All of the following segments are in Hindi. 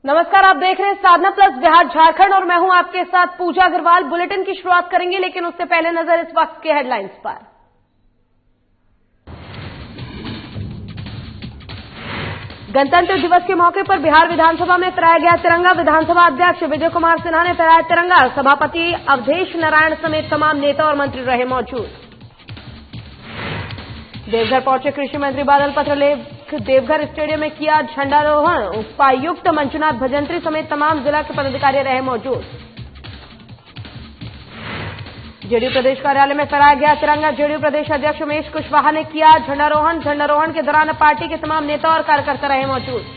नमस्कार, आप देख रहे हैं साधना प्लस बिहार झारखंड और मैं हूं आपके साथ पूजा अग्रवाल। बुलेटिन की शुरुआत करेंगे, लेकिन उससे पहले नजर इस वक्त के हेडलाइंस पर। गणतंत्र दिवस के मौके पर बिहार विधानसभा में फहराया गया तिरंगा। विधानसभा अध्यक्ष विजय कुमार सिन्हा ने फहराया तिरंगा। सभापति अवधेश नारायण समेत तमाम नेता और मंत्री रहे मौजूद। देवघर पहुंचे कृषि मंत्री बादल पत्रलेख देवघर स्टेडियम में किया झंडारोहण। उपायुक्त मंजुनाथ भजंत्री समेत तमाम जिला के पदाधिकारी रहे मौजूद। जेडीयू प्रदेश कार्यालय में फहराया गया तिरंगा। जेडीयू प्रदेश अध्यक्ष उमेश कुशवाहा ने किया झंडारोहण। झंडारोहण के दौरान पार्टी के तमाम नेता और कार्यकर्ता रहे मौजूद।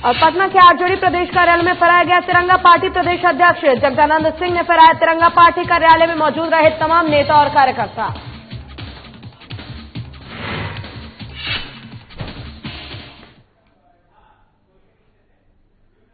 और पटना के आरजेडी प्रदेश कार्यालय में फहराया गया तिरंगा। पार्टी प्रदेश अध्यक्ष जगदानंद सिंह ने फहराया तिरंगा। पार्टी कार्यालय में मौजूद रहे तमाम नेता और कार्यकर्ता।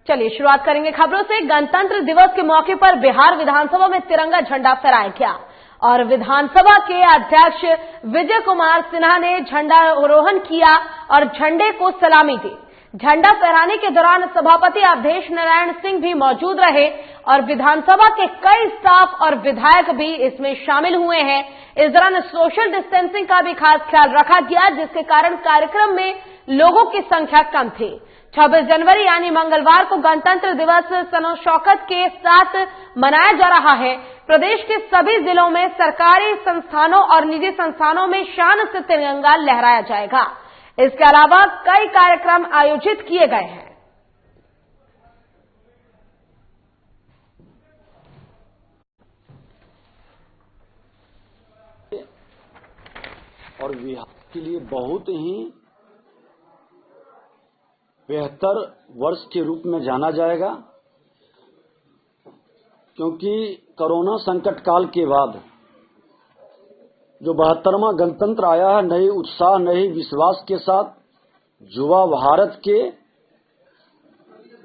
चलिए शुरुआत करेंगे खबरों से। गणतंत्र दिवस के मौके पर बिहार विधानसभा में तिरंगा झंडा फहराया गया और विधानसभा के अध्यक्ष विजय कुमार सिन्हा ने झंडारोहण किया और झंडे को सलामी दी। झंडा फहराने के दौरान सभापति अवधेश नारायण सिंह भी मौजूद रहे और विधानसभा के कई स्टाफ और विधायक भी इसमें शामिल हुए हैं। इस दौरान सोशल डिस्टेंसिंग का भी खास ख्याल रखा गया, जिसके कारण कार्यक्रम में लोगों की संख्या कम थी। 26 जनवरी यानी मंगलवार को गणतंत्र दिवस सनो शौकत के साथ मनाया जा रहा है। प्रदेश के सभी जिलों में सरकारी संस्थानों और निजी संस्थानों में शान से तिरंगा लहराया जाएगा। इसके अलावा कई कार्यक्रम आयोजित किए गए हैं। और बिहार के लिए बहुत ही बेहतर वर्ष के रूप में जाना जाएगा, क्योंकि कोरोना संकट काल के बाद जो 72वां गणतंत्र आया है, नए उत्साह नए विश्वास के साथ युवा भारत के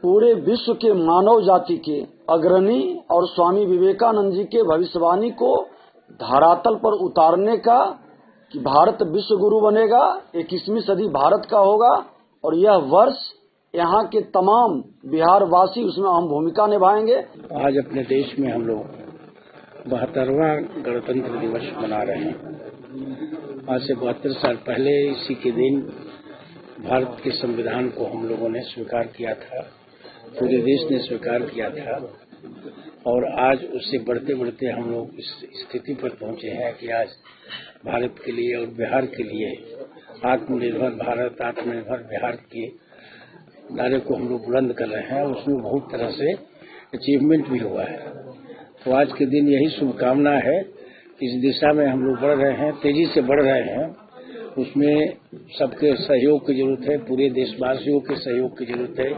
पूरे विश्व के मानव जाति के अग्रणी और स्वामी विवेकानंद जी के भविष्यवाणी को धरातल पर उतारने का कि भारत विश्व गुरु बनेगा, 21वीं सदी भारत का होगा और यह वर्ष यहाँ के तमाम बिहार वासी उसमें अहम भूमिका निभाएंगे। आज अपने देश में हम लोग 72वां गणतंत्र दिवस मना रहे हैं। आज से 72 साल पहले इसी के दिन भारत के संविधान को हम लोगों ने स्वीकार किया था, पूरे देश ने स्वीकार किया था और आज उससे बढ़ते बढ़ते हम लोग इस स्थिति पर पहुंचे हैं कि आज भारत के लिए और बिहार के लिए आत्मनिर्भर भारत आत्मनिर्भर बिहार के नारे को हम लोग बुलंद कर रहे हैं। उसमें बहुत तरह से अचीवमेंट भी हुआ है। तो आज के दिन यही शुभकामना है, इस दिशा में हम लोग बढ़ रहे हैं, तेजी से बढ़ रहे हैं। उसमें सबके सहयोग की जरूरत है, पूरे देशवासियों के सहयोग की जरूरत है।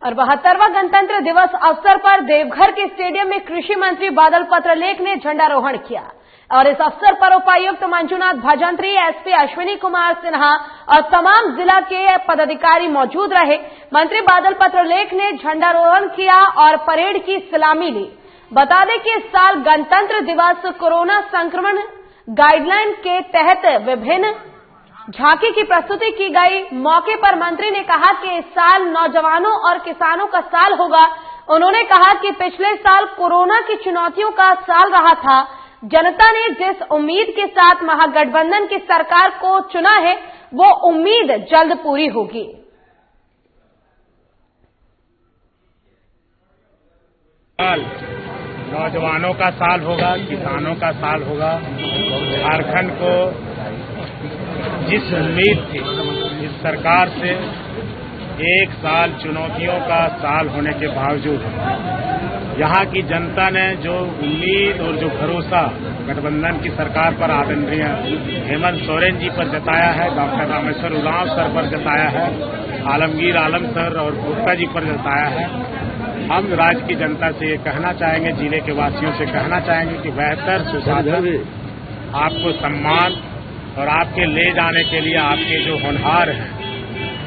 और 72वां गणतंत्र दिवस अवसर पर देवघर के स्टेडियम में कृषि मंत्री बादल पत्रलेख ने झंडारोहण किया और इस अवसर पर उपायुक्त मंजुनाथ भजंत्री, एसपी अश्विनी कुमार सिन्हा और तमाम जिला के पदाधिकारी मौजूद रहे। मंत्री बादल पत्रलेख ने झंडारोहण किया और परेड की सलामी ली। बता दें कि इस साल गणतंत्र दिवस कोरोना संक्रमण गाइडलाइन के तहत विभिन्न झांकी की प्रस्तुति की गई। मौके पर मंत्री ने कहा कि इस साल नौजवानों और किसानों का साल होगा। उन्होंने कहा कि पिछले साल कोरोना की चुनौतियों का साल रहा था। जनता ने जिस उम्मीद के साथ महागठबंधन की सरकार को चुना है, वो उम्मीद जल्द पूरी होगी। नौजवानों का साल होगा, किसानों का साल होगा। झारखंड को जिस उम्मीद थी इस सरकार से, एक साल चुनौतियों का साल होने के बावजूद यहाँ की जनता ने जो उम्मीद और जो भरोसा गठबंधन की सरकार पर आदरणीय हेमंत सोरेन जी पर जताया है, डॉक्टर रामेश्वर उरांव सर पर जताया है, आलमगीर आलम सर और गुप्ता जी पर जताया है, हम राज्य की जनता से ये कहना चाहेंगे, जिले के वासियों से कहना चाहेंगे कि बेहतर सुशासन, आपको सम्मान और आपके ले जाने के लिए आपके जो होनहार हैं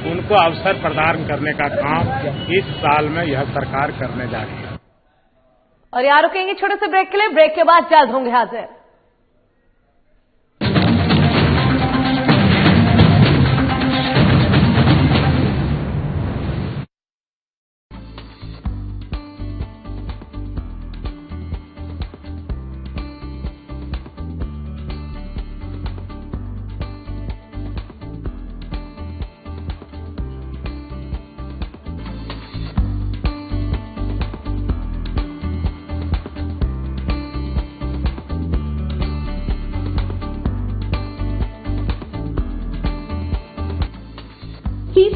उनको अवसर प्रदान करने का काम इस साल में यह सरकार करने जा रही है। और यहाँ रुकेंगे छोटे से ब्रेक के लिए। ब्रेक के बाद जल्द होंगे हाजिर।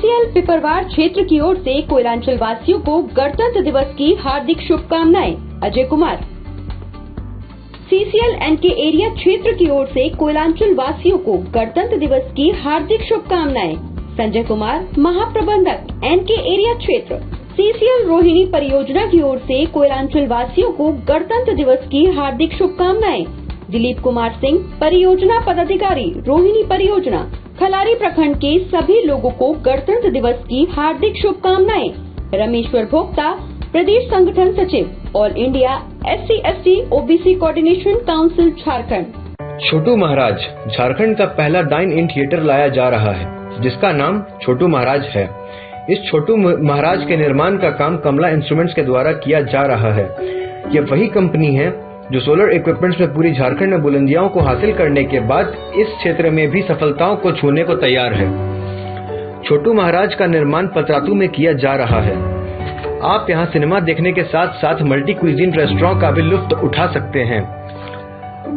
सीसीएल पिपरवार क्षेत्र की ओर से कोयलांचल वासियों को गणतंत्र दिवस की हार्दिक शुभकामनाएं। Ajay Kumar. CCL N K area क्षेत्र की ओर से कोयलांचल वासियों को गणतंत्र दिवस की हार्दिक शुभकामनाएं। संजय कुमार, महाप्रबंधक एनके एरिया क्षेत्र। सीसीएल रोहिणी परियोजना की ओर से कोयलांचल वासियों को गणतंत्र दिवस की हार्दिक शुभकामनाएं। दिलीप कुमार सिंह, परियोजना पदाधिकारी, रोहिणी परियोजना। खलारी प्रखंड के सभी लोगों को गणतंत्र दिवस की हार्दिक शुभकामनाएं। रमेश्वर भोक्ता, प्रदेश संगठन सचिव, all India SC/ST OBC coordination council Jharkhand. Chhotu Maharaj Jharkhand का पहला डाइन इन थिएटर लाया जा रहा है, जिसका नाम छोटू महाराज है। इस छोटू महाराज के निर्माण का काम कमला इंस्ट्रूमेंट्स के द्वारा किया जा रहा है। यह वही कंपनी है जो सोलर इक्विपमेंट्स में पूरी झारखंड में बुलंदियों को हासिल करने के बाद इस क्षेत्र में भी सफलताओं को छूने को तैयार है। छोटू महाराज का निर्माण पतरातू में किया जा रहा है। आप यहां सिनेमा देखने के साथ साथ मल्टी क्विजीन रेस्टोरेंट का भी लुत्फ उठा सकते हैं।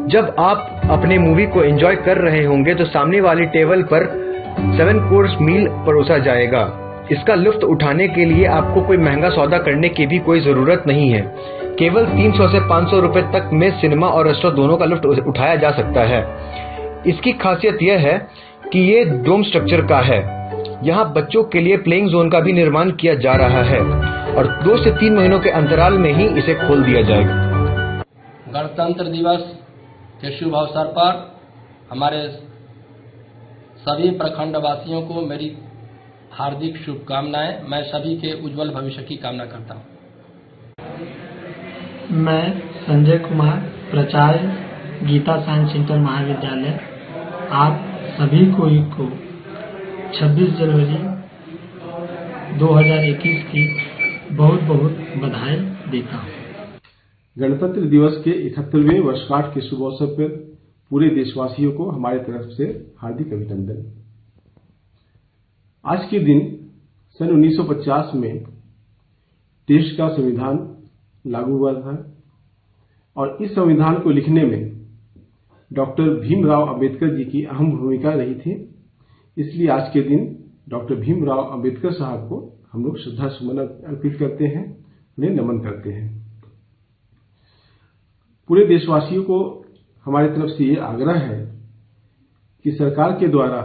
जब आप अपने मूवी को एंजॉय कर रहे होंगे तो सामने वाली टेबल पर 7 कोर्स मील परोसा जाएगा। इसका लुत्फ उठाने के लिए आपको कोई महंगा सौदा करने की भी कोई जरूरत नहीं है। केवल 300 से 500 रुपए तक में सिनेमा और रेस्टोरेंट दोनों का लुत्फ उठाया जा सकता है। इसकी खासियत यह है कि ये डोम स्ट्रक्चर का है। यहाँ बच्चों के लिए प्लेइंग जोन का भी निर्माण किया जा रहा है और 2 से 3 महीनों के अंतराल में ही इसे खोल दिया जाएगा। गणतंत्र दिवस के शुभ अवसर पर हमारे सभी प्रखंड वासियों को मेरी हार्दिक शुभकामनाएं। मैं सभी के उज्जवल भविष्य की कामना करता हूं। मैं संजय कुमार, प्राचार्य, गीता साइंस सेंटर महाविद्यालय, आप सभी को 26 जनवरी 2021 की बहुत बहुत बधाई देता हूं। गणतंत्र दिवस के 71वें वर्षगांठ के शुभ अवसर पर पूरे देशवासियों को हमारे तरफ से हार्दिक अभिनंदन। आज के दिन सन 1950 में देश का संविधान लागू हुआ था और इस संविधान को लिखने में डॉक्टर भीमराव अंबेडकर जी की अहम भूमिका रही थी। इसलिए आज के दिन डॉक्टर भीमराव अंबेडकर साहब को हम लोग श्रद्धा सुमन अर्पित करते हैं, उन्हें नमन करते हैं। पूरे देशवासियों को हमारी तरफ से ये आग्रह है कि सरकार के द्वारा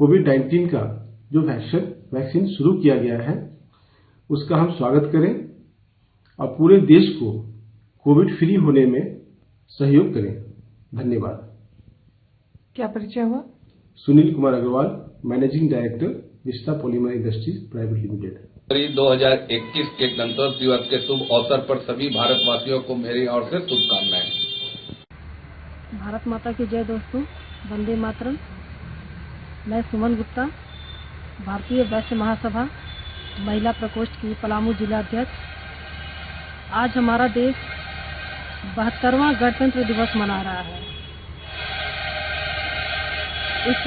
कोविड-19 का जो वैक्सीन शुरू किया गया है उसका हम स्वागत करें और पूरे देश को कोविड फ्री होने में सहयोग करें। धन्यवाद। क्या परिचय हुआ? Sunil Kumar Agarwal, managing director, Vista Polymer Industries Private Limited. 2021 के गणतंत्र दिवस के शुभ अवसर पर सभी भारतवासियों को मेरी ओर से शुभकामनाएं। भारत माता की जय। दोस्तों, वंदे मातरम। मैं सुमन गुप्ता, भारतीय वैश्य महासभा महिला प्रकोष्ठ की पलामू जिला अध्यक्ष। आज हमारा देश 72वां गणतंत्र दिवस मना रहा है। इस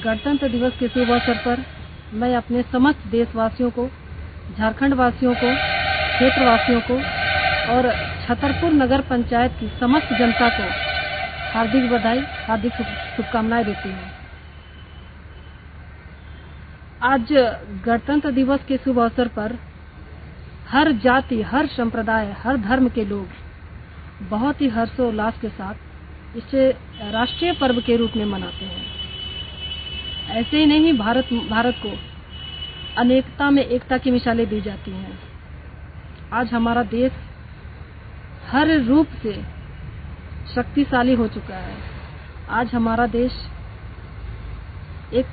गणतंत्र दिवस के शुभ अवसर पर मैं अपने समस्त देशवासियों को, झारखंड वासियों को, क्षेत्रवासियों को और छतरपुर नगर पंचायत की समस्त जनता को हार्दिक बधाई, हार्दिक शुभकामनाएं देती हूँ। आज गणतंत्र दिवस के शुभ अवसर पर हर जाति, हर संप्रदाय, हर धर्म के लोग बहुत ही हर्षोल्लास के साथ इसे राष्ट्रीय पर्व के रूप में मनाते हैं। ऐसे ही नहीं, भारत को अनेकता में एकता की मिसालें दी जाती हैं। आज हमारा देश हर रूप से शक्तिशाली हो चुका है। आज हमारा देश एक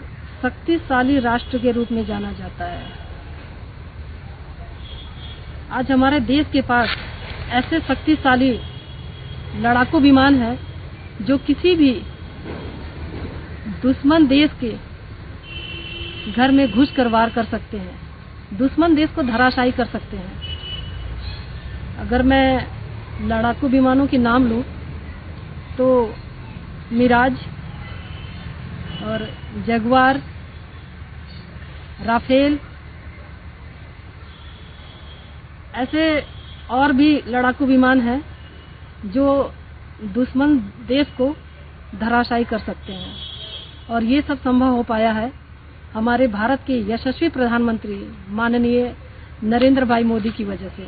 शक्तिशाली राष्ट्र के रूप में जाना जाता है। आज हमारे देश के पास ऐसे शक्तिशाली लड़ाकू विमान है जो किसी भी दुश्मन देश के घर में घुसकर वार कर सकते हैं, दुश्मन देश को धराशायी कर सकते हैं। अगर मैं लड़ाकू विमानों के नाम लूं तो मिराज और जगुआर, राफेल, ऐसे और भी लड़ाकू विमान हैं जो दुश्मन देश को धराशायी कर सकते हैं। और ये सब संभव हो पाया है हमारे भारत के यशस्वी प्रधानमंत्री माननीय नरेंद्र भाई मोदी की वजह से।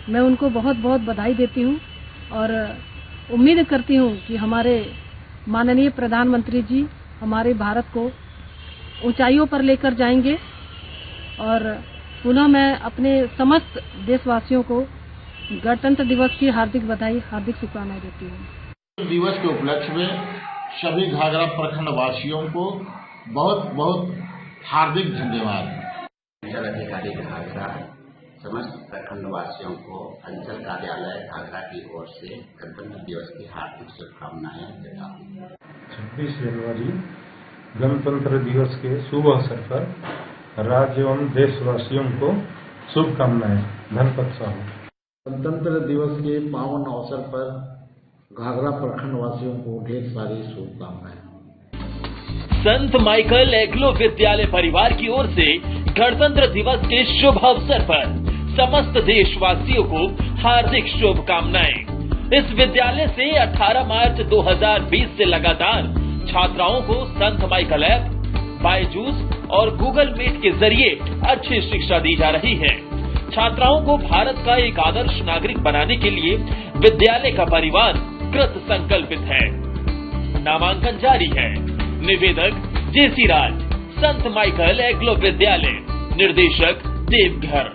मैं उनको बहुत बहुत बधाई देती हूँ और उम्मीद करती हूँ कि हमारे माननीय प्रधानमंत्री जी हमारे भारत को ऊंचाइयों पर लेकर जाएंगे। और पुनः मैं अपने समस्त देशवासियों को गणतंत्र दिवस की हार्दिक बधाई, हार्दिक शुभकामनाएं देती हूँ। दिवस के उपलक्ष्य में सभी घाघरा प्रखंड वासियों को बहुत बहुत हार्दिक धन्यवाद। अंचल अधिकारी घाघरा समस्त प्रखंड वासियों को अंचल कार्यालय घाघरा की ओर से गणतंत्र दिवस की हार्दिक शुभकामनाएं देता हूँ। 26 जनवरी गणतंत्र दिवस के शुभ अवसर पर राज्य एवं देशवासियों को शुभकामनाएं। धनपत साहू। गणतंत्र दिवस के पावन अवसर पर घाघरा प्रखंड वासियों को ढेर सारी शुभकामनाएं। संत माइकल एग्लो विद्यालय परिवार की ओर से गणतंत्र दिवस के शुभ अवसर पर समस्त देशवासियों को हार्दिक शुभकामनाएं। इस विद्यालय से 18 मार्च 2020 से लगातार छात्राओं को संत माइकल ऐप, बायजूस और गूगल मीट के जरिए अच्छी शिक्षा दी जा रही है। छात्राओं को भारत का एक आदर्श नागरिक बनाने के लिए विद्यालय का परिवार कृत संकल्पित है। नामांकन जारी है। निवेदक जेसी राज, संत माइकल एग्लो विद्यालय, निर्देशक देवघर।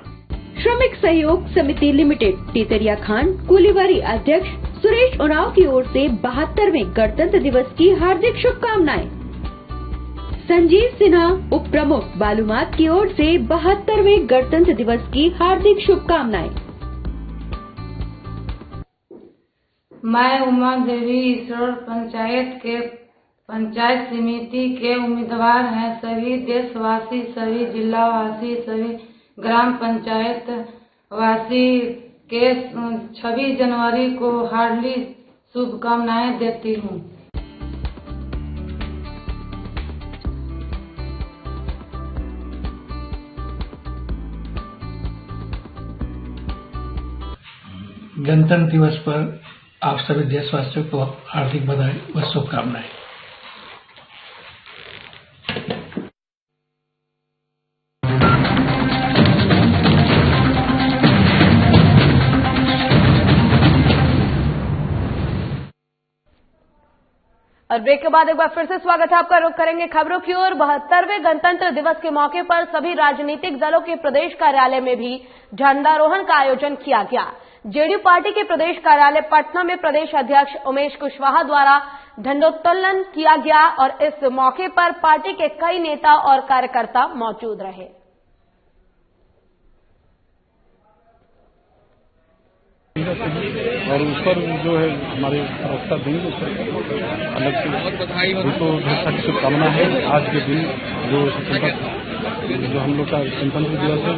श्रमिक सहयोग समिति लिमिटेड, टीतरिया खान, कुलीबारी अध्यक्ष सुरेश उरांव की ओर से 72वें गणतंत्र दिवस की हार्दिक शुभकामनाएं। संजीव सिन्हा, उप प्रमुख बालूमाथ की ओर से 72वें गणतंत्र दिवस की हार्दिक शुभकामनाएं। मैं उमा देवी ईश्वर पंचायत समिति के उम्मीदवार हैं। सभी देशवासी, सभी जिलावासी, सभी ग्राम पंचायत वासी के 26 जनवरी को हार्दिक शुभकामनाएं देती हूँ। गणतंत्र दिवस पर आप सभी देशवासियों को हार्दिक बधाई व शुभकामनाएं। और ब्रेक के बाद एक बार फिर से स्वागत है आपका। रुख करेंगे खबरों की ओर। 72वें गणतंत्र दिवस के मौके पर सभी राजनीतिक दलों के प्रदेश कार्यालय में भी झंडारोहण का आयोजन किया गया। जेडीयू पार्टी के प्रदेश कार्यालय पटना में प्रदेश अध्यक्ष उमेश कुशवाहा द्वारा झंडोत्तोलन किया गया और इस मौके पर पार्टी के कई नेता और कार्यकर्ता मौजूद रहे। और ऊपर जो है हमारे प्रवक्ता देंगे अलग से उनको ढेर सारी शुभकामना है। आज के दिन जो हम लोग का गणतंत्र दिवस है,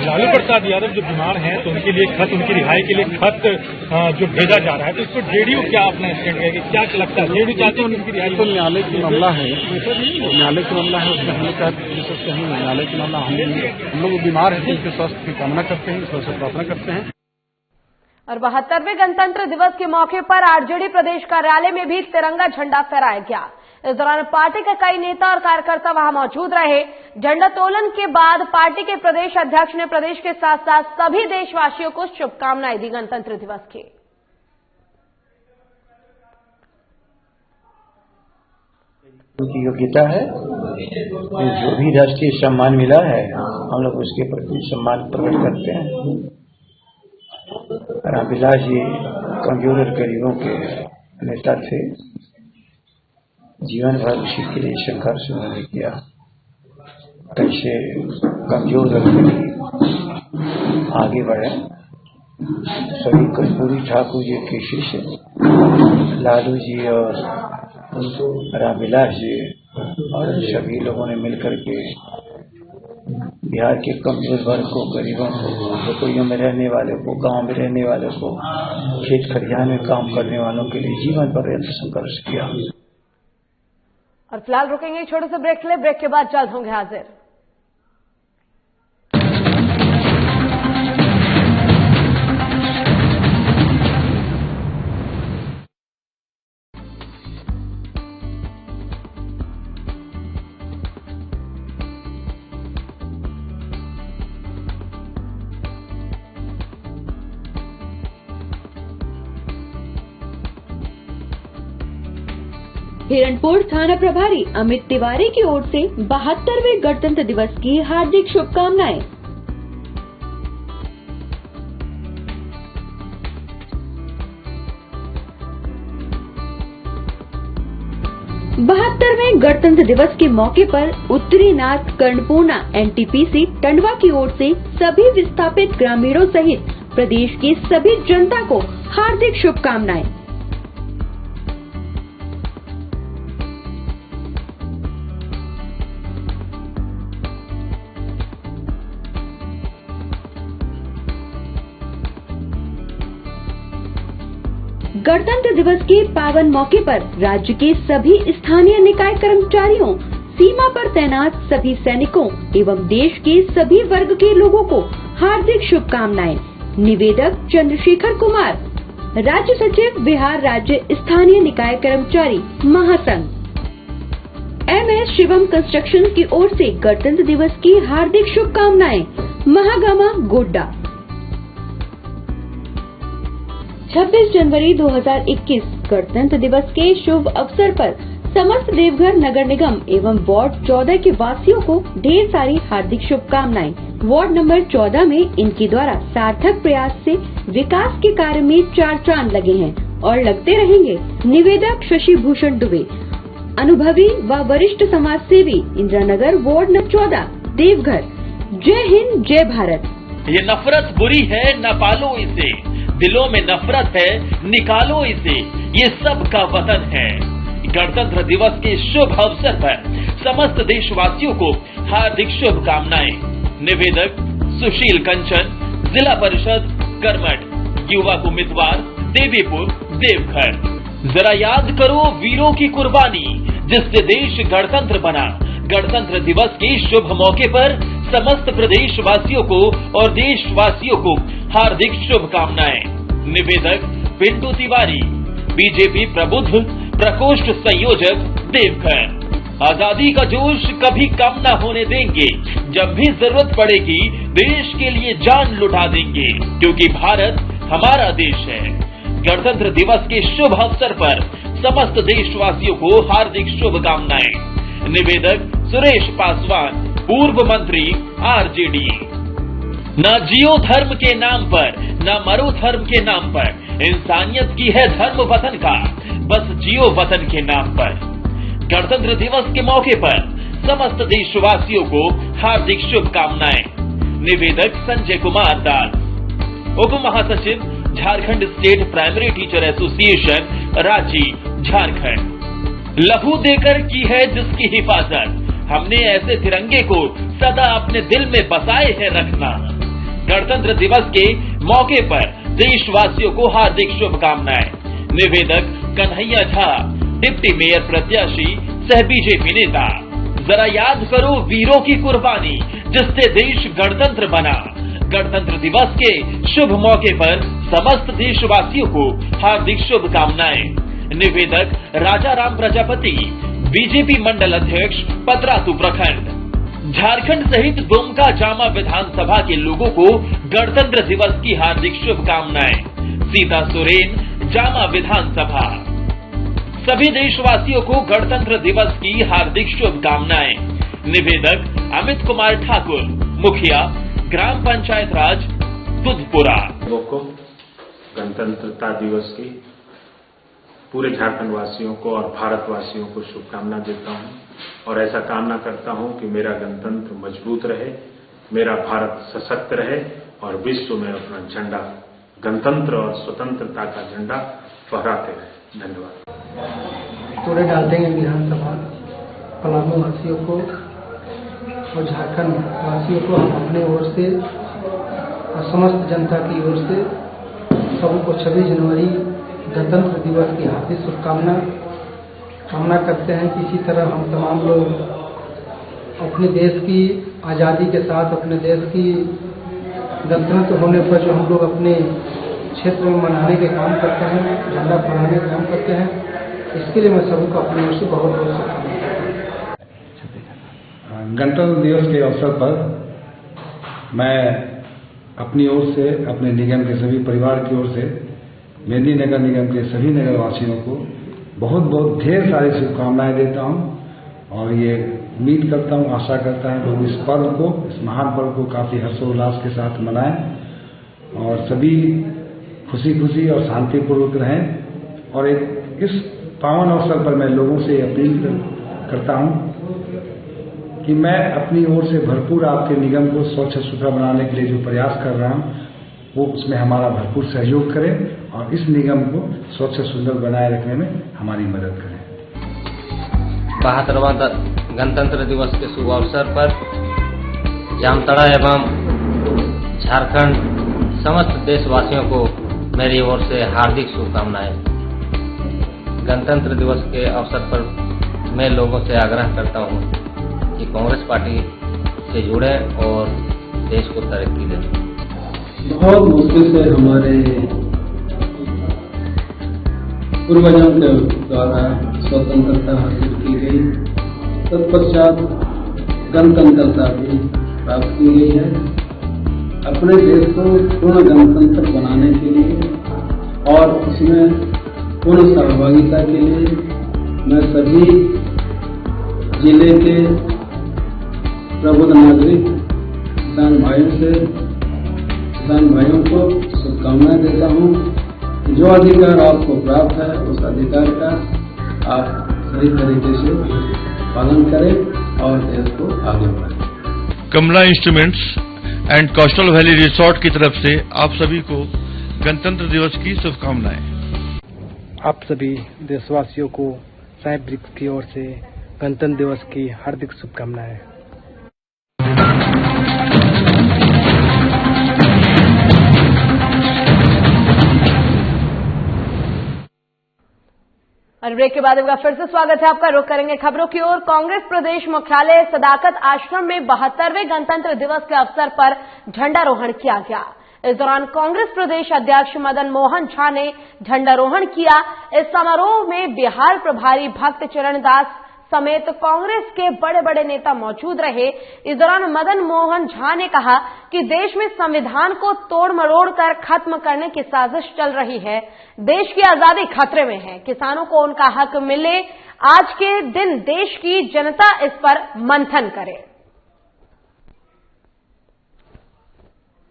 लालू प्रसाद यादव जो बीमार हैं तो उनके लिए खत, उनकी रिहाई के लिए खत जो भेजा जा रहा है, तो इसको जेडीयू क्या अपना स्टैंड करेगी, क्या लगता है? जेडीयू चाहते हैं उनकी रिहाई? तो न्यायालय की मामला है, न्यायालय की मामला है, उसमें हमने कहा कहीं न्यायालय की मामला, हम लोग बीमार है तो उनके स्वास्थ्य की कामना करते हैं, ईश्वर से प्रार्थना करते हैं। और 72वें गणतंत्र दिवस के मौके पर आरजेडी प्रदेश कार्यालय में भी तिरंगा झंडा फहराया गया। इस दौरान पार्टी के कई नेता और कार्यकर्ता वहां मौजूद रहे। झंडोत्तोलन के बाद पार्टी के प्रदेश अध्यक्ष ने प्रदेश के साथ साथ सभी देशवासियों को शुभकामनाएं दी गणतंत्र दिवस की। उनकी योग्यता है, जो भी राष्ट्रीय सम्मान मिला है हम लोग उसके प्रति सम्मान प्रकट करते हैं। रामविलास जी कमजोर और गरीबों के नेता थे, जीवन भर उसी के लिए संघर्ष उन्होंने किया। कैसे कमजोर और गरीब आगे बढ़े, सभी कर्पूरी ठाकुर जी के शिष्य लालू जी और रामविलास जी और सभी लोगों ने मिलकर के बिहार के कमजोर वर्ग को, गरीबों को, झोपड़ियों में रहने वाले को, गांव में रहने वालों को, खेत खलिहान में काम करने वालों के लिए जीवन पर्यंत संघर्ष किया। और फिलहाल रुकेंगे छोटे से ब्रेक के लिए। ब्रेक के बाद जल्द होंगे हाजिर। हिरणपुर थाना प्रभारी अमित तिवारी की ओर से 72वें गणतंत्र दिवस की हार्दिक शुभकामनाएं। 72वें गणतंत्र दिवस के मौके पर उत्तरी नाथ कर्णपूर्णा NTPC टंडवा की ओर से सभी विस्थापित ग्रामीणों सहित प्रदेश की सभी जनता को हार्दिक शुभकामनाएं। गणतंत्र दिवस के पावन मौके पर राज्य के सभी स्थानीय निकाय कर्मचारियों, सीमा पर तैनात सभी सैनिकों एवं देश के सभी वर्ग के लोगों को हार्दिक शुभकामनाएं। निवेदक चंद्रशेखर कुमार, राज्य सचिव बिहार राज्य स्थानीय निकाय कर्मचारी महासंघ। MS शिवम कंस्ट्रक्शन की ओर से गणतंत्र दिवस की हार्दिक शुभकामनाएं। महागामा गोड्डा। 26 जनवरी 2021 गणतंत्र दिवस के शुभ अवसर पर समस्त देवघर नगर निगम एवं वार्ड 14 के वासियों को ढेर सारी हार्दिक शुभकामनाएं। वार्ड नंबर 14 में इनके द्वारा सार्थक प्रयास से विकास के कार्य में 4 चांद लगे हैं और लगते रहेंगे। निवेदक शशि भूषण दुबे, अनुभवी व वरिष्ठ समाज सेवी, इंदिरानगर वार्ड नंबर 14 देवघर। जय हिंद, जय भारत। ये नफरत बुरी है, न पालो इसे, दिलों में नफरत है, निकालो इसे, ये सब का वतन है। गणतंत्र दिवस के शुभ अवसर पर समस्त देशवासियों को हार्दिक शुभकामनाएं। निवेदक सुशील कंचन, जिला परिषद करमठ, युवा उम्मीदवार देवीपुर देवघर। जरा याद करो वीरों की कुर्बानी, जिससे देश गणतंत्र बना। गणतंत्र दिवस के शुभ मौके पर समस्त प्रदेशवासियों को और देशवासियों को हार्दिक शुभकामनाएं। निवेदक पिंटू तिवारी, बीजेपी प्रबुद्ध प्रकोष्ठ संयोजक देवघर। आजादी का जोश कभी कम न होने देंगे, जब भी जरूरत पड़ेगी देश के लिए जान लुटा देंगे, क्योंकि भारत हमारा देश है। गणतंत्र दिवस के शुभ अवसर पर समस्त देशवासियों को हार्दिक शुभकामनाएं। निवेदक सुरेश पासवान, पूर्व मंत्री RJD। न जियो धर्म के नाम पर, न मरो धर्म के नाम पर, इंसानियत की है धर्म वतन का, बस जियो वतन के नाम पर। गणतंत्र दिवस के मौके पर समस्त देशवासियों को हार्दिक शुभकामनाएं। निवेदक संजय कुमार दास, उप महासचिव Jharkhand state primary teacher association, Ranchi, Jharkhand. लहू देकर की है जिसकी हिफाजत, हमने ऐसे तिरंगे को सदा अपने दिल में बसाए है रखना। गणतंत्र दिवस के मौके पर देशवासियों को हार्दिक शुभकामनाएं। निवेदक कन्हैया झा, डिप्टी मेयर प्रत्याशी, सह बीजेपी नेता। जरा याद करो वीरों की कुर्बानी, जिससे देश गणतंत्र बना। गणतंत्र दिवस के शुभ मौके पर समस्त देशवासियों को हार्दिक शुभकामनाएं। निवेदक राजा राम प्रजापति, बीजेपी मंडल अध्यक्ष, पतरातू प्रखंड। झारखंड सहित दुमका जामा विधानसभा के लोगों को गणतंत्र दिवस की हार्दिक शुभकामनाएं। सीता सोरेन, जामा विधानसभा। सभी देशवासियों को गणतंत्र दिवस की हार्दिक शुभकामनाएं। निवेदक अमित कुमार ठाकुर, मुखिया, ग्राम पंचायत राज, दुधपुरा। को गणतंत्रता दिवस की पूरे झारखंड वासियों को और भारतवासियों को शुभकामना देता हूं और ऐसा कामना करता हूं कि मेरा गणतंत्र मजबूत रहे, मेरा भारत सशक्त रहे और विश्व में अपना झंडा, गणतंत्र और स्वतंत्रता का झंडा फहराते रहे। धन्यवाद। पूरे डालते हैं विधानसभा पलामू वासियों को और झारखंड वासियों को हम अपने ओर से और समस्त जनता की ओर से सबको 26 जनवरी गणतंत्र दिवस की हार्दिक शुभकामना कामना करते हैं कि इसी तरह हम तमाम लोग अपने देश की आज़ादी के साथ, अपने देश की गणतंत्र होने पर जो हम लोग अपने क्षेत्र में मनाने के काम करते हैं, झंडा फहराने के काम करते हैं, इसके लिए मैं सबको अपनी ओर से बहुत बहुत शुभकामनाएं करता हूँ। गणतंत्र दिवस के अवसर पर मैं अपनी ओर से, अपने निगम के सभी परिवार की ओर से, मेदिनीनगर निगम के सभी नगर वासियों को बहुत बहुत ढेर सारी शुभकामनाएं देता हूं और ये उम्मीद करता हूं, आशा करता है लोग इस पर्व को, इस महान पर्व को काफी हर्षोल्लास के साथ मनाएं और सभी खुशी खुशी और शांतिपूर्वक रहें। और इस पावन अवसर पर मैं लोगों से अपील करता हूं कि मैं अपनी ओर से भरपूर आपके निगम को स्वच्छ सुथरा बनाने के लिए जो प्रयास कर रहा हूं वो उसमें हमारा भरपूर सहयोग करें और इस निगम को स्वच्छ सुंदर बनाए रखने में हमारी मदद करें। 72वां गणतंत्र दिवस के शुभ अवसर पर जामताड़ा एवं झारखंड समस्त देशवासियों को मेरी ओर से हार्दिक शुभकामनाएं। गणतंत्र दिवस के अवसर पर मैं लोगों से आग्रह करता हूं कि कांग्रेस पार्टी से जुड़े और देश को तरक्की दें। बहुत मुश्किल से हमारे पूर्वजों के द्वारा स्वतंत्रता हासिल की गई, तत्पश्चात गणतंत्रता भी प्राप्त की गई है। अपने देश को पूर्ण गणतंत्र बनाने के लिए और उसमें पूर्ण सहभागिता के लिए मैं सभी जिले के प्रबुद्ध नागरिक किसान भाइयों को शुभकामनाएं देता हूं। जो अधिकार आपको प्राप्त है उस अधिकार का आप सही तरीके से पालन करें और देश को आगे बढ़ाएं। Kamla instruments and coastal valley resort की तरफ से आप सभी को गणतंत्र दिवस की शुभकामनाएं। आप सभी देशवासियों को साहेब ब्रिक्स की ओर से गणतंत्र दिवस की हार्दिक शुभकामनाएं। और ब्रेक के बाद आपका फिर से स्वागत है। आपका रुख करेंगे खबरों की ओर। कांग्रेस प्रदेश मुख्यालय सदाकत आश्रम में 72वें गणतंत्र दिवस के अवसर पर झंडारोहण किया गया। इस दौरान कांग्रेस प्रदेश अध्यक्ष मदन मोहन झा ने झंडारोहण किया। इस समारोह में बिहार प्रभारी भक्त चरण दास समेत कांग्रेस के बड़े बड़े नेता मौजूद रहे। इस दौरान मदन मोहन झा ने कहा कि देश में संविधान को तोड़ मरोड़ कर खत्म करने की साजिश चल रही है। देश की आजादी खतरे में है। किसानों को उनका हक मिले। आज के दिन देश की जनता इस पर मंथन करे।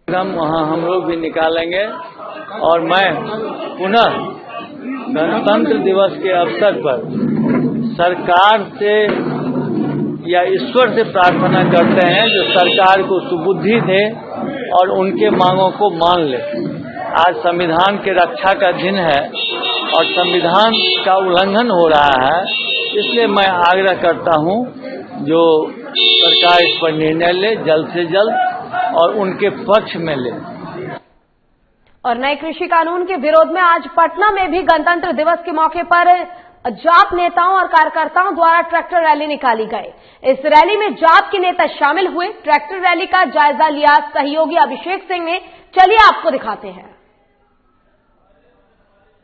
वहाँ हम लोग भी निकालेंगे और मैं पुनः गणतंत्र दिवस के अवसर पर सरकार से या ईश्वर से प्रार्थना करते हैं जो सरकार को सुबुद्धि दे और उनके मांगों को मान ले। आज संविधान के रक्षा का दिन है और संविधान का उल्लंघन हो रहा है, इसलिए मैं आग्रह करता हूं जो सरकार इस पर निर्णय ले जल्द से जल्द और उनके पक्ष में ले। और नए कृषि कानून के विरोध में आज पटना में भी गणतंत्र दिवस के मौके पर जाप नेताओं और कार्यकर्ताओं द्वारा ट्रैक्टर रैली निकाली गई। इस रैली में जाप के नेता शामिल हुए। ट्रैक्टर रैली का जायजा लिया सहयोगी अभिषेक सिंह ने। चलिए आपको दिखाते हैं।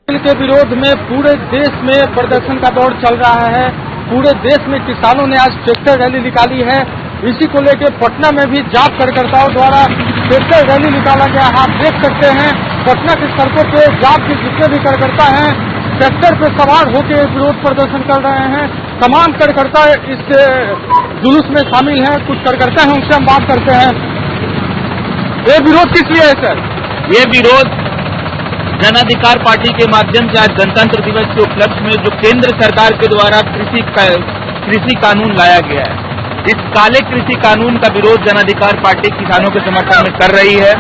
के विरोध में पूरे देश में प्रदर्शन का दौर चल रहा है। पूरे देश में किसानों ने आज ट्रैक्टर रैली निकाली है। इसी को लेकर पटना में भी जाप कार्यकर्ताओं द्वारा ट्रैक्टर रैली निकाला गया। आप देख सकते हैं पटना की सड़कों पे जाप के जितने भी कार्यकर्ता हैं ट्रैक्टर पे सवार होकर विरोध प्रदर्शन कर रहे हैं। तमाम कार्यकर्ता इस जुलूस में शामिल हैं। कुछ कार्यकर्ता हैं उनसे हम बात करते हैं। ये विरोध किस लिए है सर? ये विरोध जनाधिकार पार्टी के माध्यम से आज गणतंत्र दिवस के उपलक्ष्य में जो केंद्र सरकार के द्वारा कृषि कानून लाया गया है, इस काले कृषि कानून का विरोध जनाधिकार पार्टी किसानों के समर्थन में कर रही है।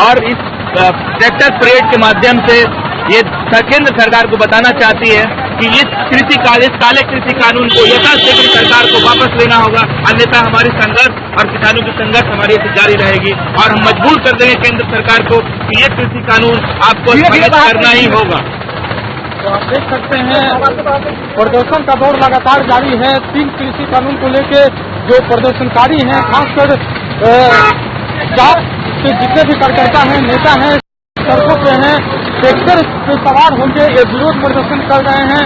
और इस ट्रैक्टर परेड के माध्यम से ये केंद्र सरकार को बताना चाहती है कि इस काले कृषि कानून को यथाशीघ्र सरकार को वापस लेना होगा, अन्यथा हमारी संघर्ष और किसानों की संघर्ष हमारी जारी रहेगी और हम मजबूर कर देंगे केंद्र सरकार को कि ये कृषि कानून आपको करना ही होगा। तो आप देख सकते हैं प्रदर्शन का दौर लगातार जारी है। 3 कृषि कानून को लेकर जो प्रदर्शनकारी हैं, खासकर के जितने भी कार्यकर्ता हैं, नेता हैं, सड़कों पे हैं, ट्रैक्टर पे सवार होकर ये विरोध प्रदर्शन कर रहे हैं।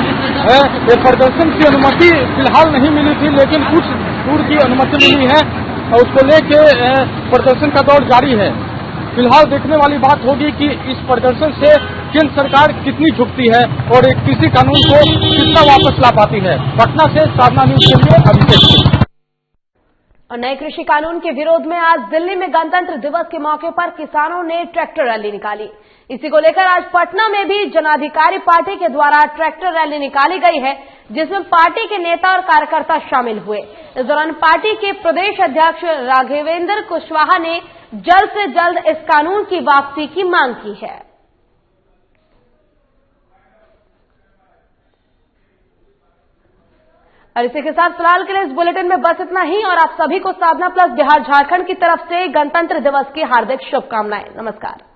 ये प्रदर्शन की अनुमति फिलहाल नहीं मिली थी, लेकिन कुछ दूर की अनुमति मिली है और उसको लेके प्रदर्शन का दौर जारी है। फिलहाल देखने वाली बात होगी कि इस प्रदर्शन से केंद्र सरकार कितनी झुकती है और एक कृषि कानून को कितना वापस ला पाती है। पटना से साधना न्यूज के लिए अभिषेक। और नए कृषि कानून के विरोध में आज दिल्ली में गणतंत्र दिवस के मौके पर किसानों ने ट्रैक्टर रैली निकाली। इसी को लेकर आज पटना में भी जन अधिकारी पार्टी के द्वारा ट्रैक्टर रैली निकाली गई है, जिसमें पार्टी के नेता और कार्यकर्ता शामिल हुए। इस दौरान पार्टी के प्रदेश अध्यक्ष राघवेंद्र कुशवाहा ने जल्द से जल्द इस कानून की वापसी की मांग की है। और इसी के साथ फिलहाल के लिए इस बुलेटिन में बस इतना ही और आप सभी को साधना प्लस बिहार झारखंड की तरफ से गणतंत्र दिवस की हार्दिक शुभकामनाएं। नमस्कार।